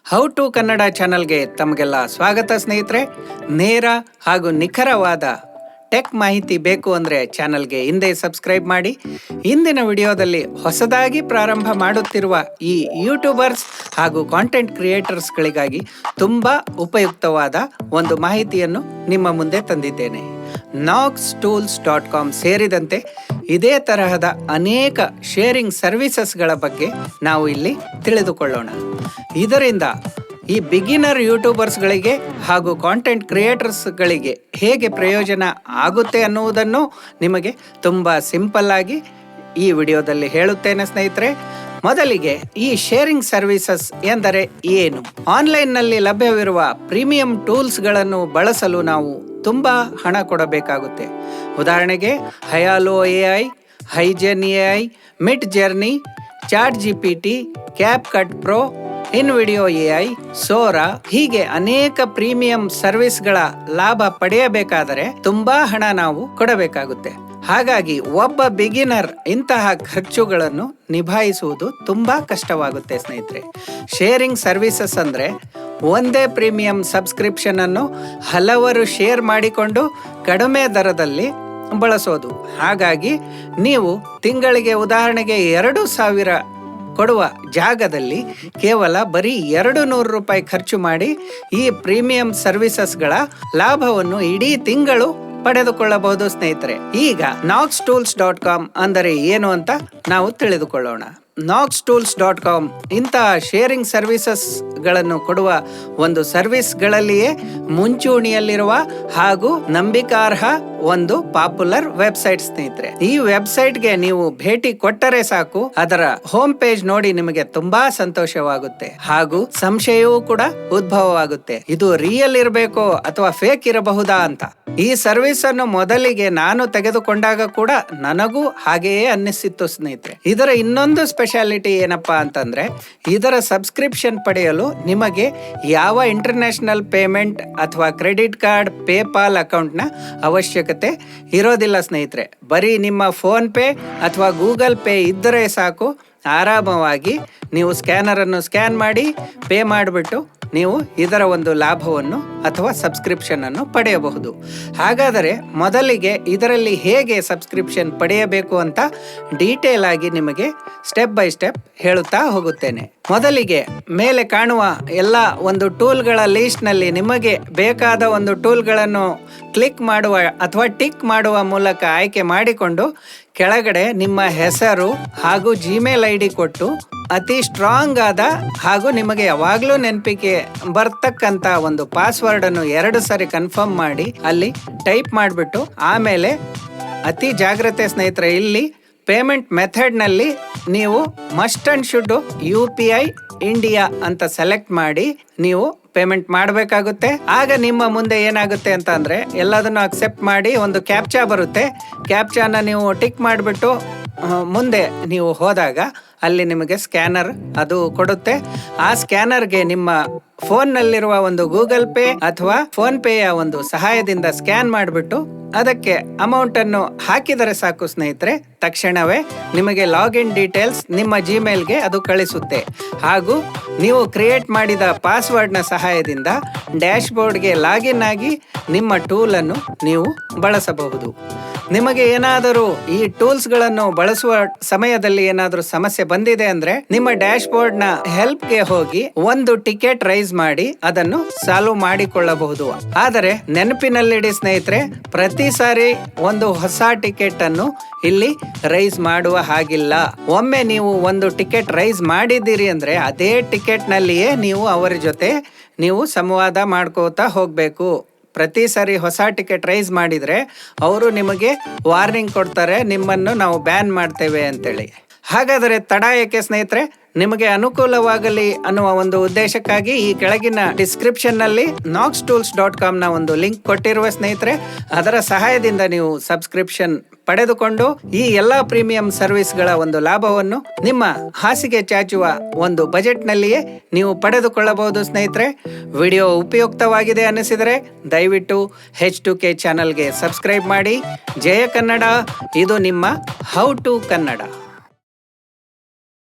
How to Kannada ಚಾನಲ್ಗೆ ತಮಗೆಲ್ಲ ಸ್ವಾಗತ ಸ್ನೇಹಿತರೆ. ನೇರ ಹಾಗೂ ನಿಖರವಾದ ಟೆಕ್ ಮಾಹಿತಿ ಬೇಕು ಅಂದರೆ ಚಾನಲ್ಗೆ ಹಿಂದೆ ಸಬ್ಸ್ಕ್ರೈಬ್ ಮಾಡಿ. ಇಂದಿನ ವಿಡಿಯೋದಲ್ಲಿ ಹೊಸದಾಗಿ ಪ್ರಾರಂಭ ಮಾಡುತ್ತಿರುವ ಈ ಯೂಟ್ಯೂಬರ್ಸ್ ಹಾಗೂ ಕಾಂಟೆಂಟ್ ಕ್ರಿಯೇಟರ್ಸ್ಗಳಿಗಾಗಿ ತುಂಬ ಉಪಯುಕ್ತವಾದ ಒಂದು ಮಾಹಿತಿಯನ್ನು ನಿಮ್ಮ ಮುಂದೆ ತಂದಿದ್ದೇನೆ. noxtools.com ಸೇರಿದಂತೆ ಇದೇ ತರಹದ ಅನೇಕ ಶೇರಿಂಗ್ ಸರ್ವಿಸಸ್ಗಳ ಬಗ್ಗೆ ನಾವು ಇಲ್ಲಿ ತಿಳಿದುಕೊಳ್ಳೋಣ. ಇದರಿಂದ ಈ ಬಿಗಿನರ್ ಯೂಟ್ಯೂಬರ್ಸ್ಗಳಿಗೆ ಹಾಗೂ ಕಾಂಟೆಂಟ್ ಕ್ರಿಯೇಟರ್ಸ್ಗಳಿಗೆ ಹೇಗೆ ಪ್ರಯೋಜನ ಆಗುತ್ತೆ ಅನ್ನುವುದನ್ನು ನಿಮಗೆ ತುಂಬ ಸಿಂಪಲ್ ಆಗಿ ಈ ವಿಡಿಯೋದಲ್ಲಿ ಹೇಳುತ್ತೇನೆ ಸ್ನೇಹಿತರೆ. ಮೊದಲಿಗೆ ಈ ಶೇರಿಂಗ್ ಸರ್ವಿಸಸ್ ಎಂದರೆ ಏನು? ಆನ್ಲೈನ್ನಲ್ಲಿ ಲಭ್ಯವಿರುವ ಪ್ರೀಮಿಯಂ ಟೂಲ್ಸ್ಗಳನ್ನು ಬಳಸಲು ನಾವು ತುಂಬ ಹಣ ಕೊಡಬೇಕಾಗುತ್ತೆ. ಉದಾಹರಣೆಗೆ Hailuo AI, HeyGen AI, Midjourney, chat GPT, CapCut pro, InVideo AI, Sora, ಹೀಗೆ ಅನೇಕ ಪ್ರೀಮಿಯಂ ಸರ್ವಿಸ್ಗಳ ಲಾಭ ಪಡೆಯಬೇಕಾದರೆ ತುಂಬಾ ಹಣ ನಾವು ಕೊಡಬೇಕಾಗುತ್ತೆ. ಹಾಗಾಗಿ ಒಬ್ಬ ಬಿಗಿನರ್ ಇಂತಹ ಖರ್ಚುಗಳನ್ನು ನಿಭಾಯಿಸುವುದು ತುಂಬಾ ಕಷ್ಟವಾಗುತ್ತೆ ಸ್ನೇಹಿತರೆ. ಶೇರಿಂಗ್ ಸರ್ವಿಸಸ್ ಅಂದರೆ ಒಂದೇ ಪ್ರೀಮಿಯಂ ಸಬ್ಸ್ಕ್ರಿಪ್ಷನ್ ಅನ್ನು ಹಲವರು ಶೇರ್ ಮಾಡಿಕೊಂಡು ಕಡಿಮೆ ದರದಲ್ಲಿ ಬಳಸೋದು. ಹಾಗಾಗಿ ನೀವು ತಿಂಗಳಿಗೆ ಉದಾಹರಣೆಗೆ 2,000 ಕೊಡುವ ಜಾಗದಲ್ಲಿ ಕೇವಲ ಬರೀ 200 ರೂಪಾಯಿ ಖರ್ಚು ಮಾಡಿ ಈ ಪ್ರೀಮಿಯಂ ಸರ್ವಿಸಸ್ಗಳ ಲಾಭವನ್ನು ಇಡೀ ತಿಂಗಳು ಪಡೆದುಕೊಳ್ಳಬಹುದು ಸ್ನೇಹಿತರೆ. ಈಗ noxtools.com ಅಂದರೆ ಏನು ಅಂತ ನಾವು ತಿಳಿದುಕೊಳ್ಳೋಣ. noxtools.com ಇಂತಹ ಶೇರಿಂಗ್ ಸರ್ವಿಸಸ್ ಗಳನ್ನು ಕೊಡುವ ಒಂದು ಸರ್ವಿಸ್ಗಳಲ್ಲಿಯೇ ಮುಂಚೂಣಿಯಲ್ಲಿರುವ ಹಾಗೂ ನಂಬಿಕಾರ್ಹ ಒಂದು ಪಾಪ್ಯುಲರ್ ವೆಬ್ಸೈಟ್ ಸ್ನೇಹಿತರೆ. ಈ ವೆಬ್ಸೈಟ್ಗೆ ನೀವು ಭೇಟಿ ಕೊಟ್ಟರೆ ಸಾಕು, ಅದರ ಹೋಮ್ ಪೇಜ್ ನೋಡಿ ನಿಮಗೆ ತುಂಬಾ ಸಂತೋಷವಾಗುತ್ತೆ ಹಾಗೂ ಸಂಶಯವೂ ಕೂಡ ಉದ್ಭವವಾಗುತ್ತೆ. ಇದು ರಿಯಲ್ ಇರಬೇಕೋ ಅಥವಾ ಫೇಕ್ ಇರಬಹುದಾ ಅಂತ. ಈ ಸರ್ವಿಸ್ ಅನ್ನು ಮೊದಲಿಗೆ ನಾನು ತೆಗೆದುಕೊಂಡಾಗ ಕೂಡ ನನಗೂ ಹಾಗೆಯೇ ಅನ್ನಿಸಿತ್ತು ಸ್ನೇಹಿತರೆ. ಇದರ ಇನ್ನೊಂದು ಸ್ಪೆಷಾಲಿಟಿ ಏನಪ್ಪಾ ಅಂತಂದ್ರೆ, ಇದರ ಸಬ್ಸ್ಕ್ರಿಪ್ಷನ್ ಪಡೆಯಲು ನಿಮಗೆ ಯಾವ ಇಂಟರ್ನ್ಯಾಷನಲ್ ಪೇಮೆಂಟ್ ಅಥವಾ ಕ್ರೆಡಿಟ್ ಕಾರ್ಡ್, ಪೇಪಾಲ್ ಅಕೌಂಟ್ನ ಅವಶ್ಯಕತೆ ಇರೋದಿಲ್ಲ ಸ್ನೇಹಿತರೆ. ಬರೀ ನಿಮ್ಮ ಫೋನ್ ಪೇ ಅಥವಾ ಗೂಗಲ್ ಪೇ ಇದ್ದರೆ ಸಾಕು, ಆರಾಮವಾಗಿ ನೀವು ಸ್ಕ್ಯಾನರನ್ನು ಸ್ಕ್ಯಾನ್ ಮಾಡಿ ಪೇ ಮಾಡಿಬಿಟ್ಟು ನೀವು ಇದರ ಒಂದು ಲಾಭವನ್ನು ಅಥವಾ ಸಬ್ಸ್ಕ್ರಿಪ್ಷನ್ ಅನ್ನು ಪಡೆಯಬಹುದು. ಹಾಗಾದರೆ ಮೊದಲಿಗೆ ಇದರಲ್ಲಿ ಹೇಗೆ ಸಬ್ಸ್ಕ್ರಿಪ್ಷನ್ ಪಡೆಯಬೇಕು ಅಂತ ಡೀಟೇಲ್ ಆಗಿ ನಿಮಗೆ ಸ್ಟೆಪ್ ಬೈ ಸ್ಟೆಪ್ ಹೇಳುತ್ತಾ ಹೋಗುತ್ತೇನೆ. ಮೊದಲಿಗೆ ಮೇಲೆ ಕಾಣುವ ಎಲ್ಲ ಒಂದು ಟೂಲ್ಗಳ ಲಿಸ್ಟ್ನಲ್ಲಿ ನಿಮಗೆ ಬೇಕಾದ ಒಂದು ಟೂಲ್ಗಳನ್ನು ಕ್ಲಿಕ್ ಮಾಡುವ ಅಥವಾ ಟಿಕ್ ಮಾಡುವ ಮೂಲಕ ಆಯ್ಕೆ ಮಾಡಿಕೊಂಡು ಕೆಳಗಡೆ ನಿಮ್ಮ ಹೆಸರು ಹಾಗೂ ಜಿಮೇಲ್ ID ಕೊಟ್ಟು ಅತಿ ಸ್ಟ್ರಾಂಗ್ ಆದ ಹಾಗೂ ನಿಮಗೆ ಯಾವಾಗಲೂ ನೆನಪಿಗೆ ಬರ್ತಕ್ಕಂಥ ಒಂದು ಪಾಸ್ವರ್ಡ್ ಅನ್ನು 2 ಸಾರಿ ಕನ್ಫರ್ಮ್ ಮಾಡಿ ಅಲ್ಲಿ ಟೈಪ್ ಮಾಡಿಬಿಟ್ಟು ಆಮೇಲೆ ಅತಿ ಜಾಗ್ರತೆ ಸ್ನೇಹಿತರೆ, ಇಲ್ಲಿ ಪೇಮೆಂಟ್ ಮೆಥಡ್ನಲ್ಲಿ ನೀವು must and should UPI India ಅಂತ ಸೆಲೆಕ್ಟ್ ಮಾಡಿ ನೀವು ಪೇಮೆಂಟ್ ಮಾಡಬೇಕಾಗುತ್ತೆ. ಆಗ ನಿಮ್ಮ ಮುಂದೆ ಏನಾಗುತ್ತೆ ಅಂತ ಅಂದ್ರೆ, ಎಲ್ಲದನ್ನು ಅಕ್ಸೆಪ್ಟ್ ಮಾಡಿ ಒಂದು ಕ್ಯಾಪ್ಚಾ ಬರುತ್ತೆ. ಕ್ಯಾಪ್ಚಾನ ನೀವು ಟಿಕ್ ಮಾಡಿಬಿಟ್ಟು ಮುಂದೆ ನೀವು ಹೋದಾಗ ಅಲ್ಲಿ ನಿಮಗೆ ಸ್ಕ್ಯಾನರ್ ಅದು ಕೊಡುತ್ತೆ. ಆ ಸ್ಕ್ಯಾನರ್ಗೆ ನಿಮ್ಮ ಫೋನ್ನಲ್ಲಿರುವ ಒಂದು ಗೂಗಲ್ ಪೇ ಅಥವಾ ಫೋನ್ ಪೇಯ ಒಂದು ಸಹಾಯದಿಂದ ಸ್ಕ್ಯಾನ್ ಮಾಡಿಬಿಟ್ಟು ಅದಕ್ಕೆ ಅಮೌಂಟ್ ಅನ್ನು ಹಾಕಿದರೆ ಸಾಕು ಸ್ನೇಹಿತರೆ, ತಕ್ಷಣವೇ ನಿಮಗೆ ಲಾಗಿನ್ ಡೀಟೇಲ್ಸ್ ನಿಮ್ಮ ಜಿಮೇಲ್ಗೆ ಅದು ಕಳಿಸುತ್ತೆ. ಹಾಗೂ ನೀವು ಕ್ರಿಯೇಟ್ ಮಾಡಿದ ಪಾಸ್ವರ್ಡ್ನ ಸಹಾಯದಿಂದ ಡ್ಯಾಶ್ ಬೋರ್ಡ್ಗೆ ಲಾಗಿನ್ ಆಗಿ ನಿಮ್ಮ ಟೂಲ್ ಅನ್ನು ನೀವು ಬಳಸಬಹುದು. ನಿಮಗೆ ಏನಾದರೂ ಈ ಟೂಲ್ಸ್ಗಳನ್ನು ಬಳಸುವ ಸಮಯದಲ್ಲಿ ಏನಾದರೂ ಸಮಸ್ಯೆ ಬಂದಿದೆ ಅಂದ್ರೆ ನಿಮ್ಮ ಡ್ಯಾಶ್ ಬೋರ್ಡ್ ನ ಹೆಲ್ಪ್ಗೆ ಹೋಗಿ ಒಂದು ಟಿಕೆಟ್ ರೈಸ್ ಮಾಡಿ ಅದನ್ನು ಸಾಲ್ವ್ ಮಾಡಿಕೊಳ್ಳಬಹುದು. ಆದರೆ ನೆನಪಿನಲ್ಲಿಡಿ ಸ್ನೇಹಿತರೆ, ಪ್ರತಿ ಸಾರಿ ಒಂದು ಹೊಸ ಟಿಕೆಟ್ ಅನ್ನು ಇಲ್ಲಿ ರೈಸ್ ಮಾಡುವ ಹಾಗಿಲ್ಲ. ಒಮ್ಮೆ ನೀವು ಒಂದು ಟಿಕೆಟ್ ರೈಸ್ ಮಾಡಿದ್ದೀರಿ ಅಂದ್ರೆ ಅದೇ ಟಿಕೆಟ್ ನಲ್ಲಿಯೇ ನೀವು ಅವರ ಜೊತೆ ನೀವು ಸಂವಾದ ಮಾಡ್ಕೋತಾ ಹೋಗ್ಬೇಕು. ಪ್ರತಿ ಸಾರಿ ಹೊಸ ಟಿಕೆಟ್ ರೈಸ್ ಮಾಡಿದರೆ ಅವರು ನಿಮಗೆ ವಾರ್ನಿಂಗ್ ಕೊಡ್ತಾರೆ, ನಿಮ್ಮನ್ನು ನಾವು ಬ್ಯಾನ್ ಮಾಡ್ತೇವೆ ಅಂತೇಳಿ. ಹಾಗಾದರೆ ತಡ ಏಕೆ ಸ್ನೇಹಿತರೆ? ನಿಮಗೆ ಅನುಕೂಲವಾಗಲಿ ಅನ್ನುವ ಒಂದು ಉದ್ದೇಶಕ್ಕಾಗಿ ಈ ಕೆಳಗಿನ ಡಿಸ್ಕ್ರಿಪ್ಷನ್ ನಲ್ಲಿ noxtools.com ನ ಒಂದು ಲಿಂಕ್ ಕೊಟ್ಟಿರುವ ಸ್ನೇಹಿತರೆ, ಅದರ ಸಹಾಯದಿಂದ ನೀವು ಸಬ್ಸ್ಕ್ರಿಪ್ಷನ್ ಪಡೆದುಕೊಂಡು ಈ ಎಲ್ಲಾ ಪ್ರೀಮಿಯಂ ಸರ್ವಿಸ್ಗಳ ಒಂದು ಲಾಭವನ್ನು ನಿಮ್ಮ ಹಾಸಿಗೆ ಚಾಚುವ ಒಂದು ಬಜೆಟ್ ನಲ್ಲಿಯೇ ನೀವು ಪಡೆದುಕೊಳ್ಳಬಹುದು ಸ್ನೇಹಿತರೆ. ವಿಡಿಯೋ ಉಪಯುಕ್ತವಾಗಿದೆ ಅನಿಸಿದರೆ ದಯವಿಟ್ಟು H2K ಚಾನಲ್ಗೆ ಸಬ್ಸ್ಕ್ರೈಬ್ ಮಾಡಿ. ಜಯ ಕನ್ನಡ, ಇದು ನಿಮ್ಮ ಹೌ ಟು ಕನ್ನಡ.